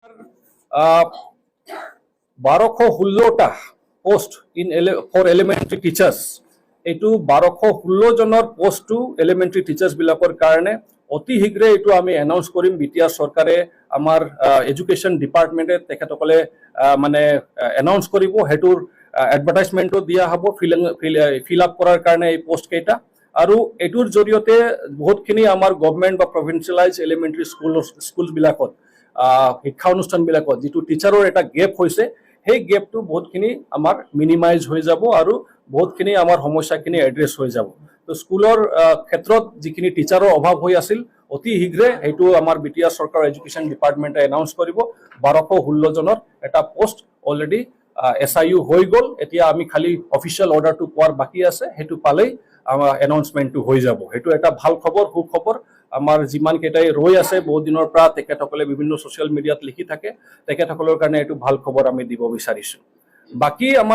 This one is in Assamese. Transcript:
1216টা পোস্ট ফৰ এলিমেণ্টাৰী টিচাৰ্ছ, এইটো 1216 জনৰ পোষ্টটো এলিমেণ্টাৰী টিচাৰ্ছবিলাকৰ কাৰণে অতি শীঘ্ৰে এইটো আমি এনাউন্স কৰিম। বিটিআৰ চৰকাৰে আমাৰ এডুকেশ্যন ডিপাৰ্টমেণ্টে তেখেতসকলে মানে এনাউন্স কৰিব, সেইটোৰ এডভাৰটাইজমেণ্টো দিয়া হ'ব ফিল আপ কৰাৰ কাৰণে এই পোষ্ট কেইটা। আৰু এইটোৰ জৰিয়তে বহুতখিনি আমাৰ গভৰ্ণমেণ্ট বা প্ৰভিঞ্চিয়েলাইজ এলিমেণ্টাৰী স্কুলবিলাকত শিক্ষা অনুষ্ঠানবিলাকত যিটো টিচাৰৰ এটা গেপ হৈছে, সেই গেপটো বহুতখিনি আমাৰ মিনিমাইজ হৈ যাব আৰু বহুতখিনি আমাৰ সমস্যাখিনি এড্ৰেছ হৈ যাব। তো স্কুলৰ ক্ষেত্ৰত যিখিনি টিচাৰৰ অভাৱ হৈ আছিল, অতি শীঘ্ৰে সেইটো আমাৰ বিটিআৰ চৰকাৰৰ এডুকেশ্যন ডিপাৰ্টমেণ্টে এনাউন্স কৰিব। 1216 জনৰ এটা পোষ্ট অলৰেডি SIU হৈ গ'ল, এতিয়া আমি খালি অফিচিয়েল অৰ্ডাৰটো পোৱাৰ বাকী আছে, সেইটো পালেই আমাৰ এনাউন্সমেণ্টটো হৈ যাব। সেইটো এটা ভাল খবৰ, সুখবৰ। আমাৰ যিমান কেইটাই ৰৈ আছে বহুত দিনৰ পৰা, তেখেতসকলে বিভিন্ন ছ'চিয়েল মিডিয়াত লিখি থাকে, তেখেতসকলৰ কাৰণে এইটো ভাল খবৰ আমি দিব বিচাৰিছোঁ। বাকী আমাৰ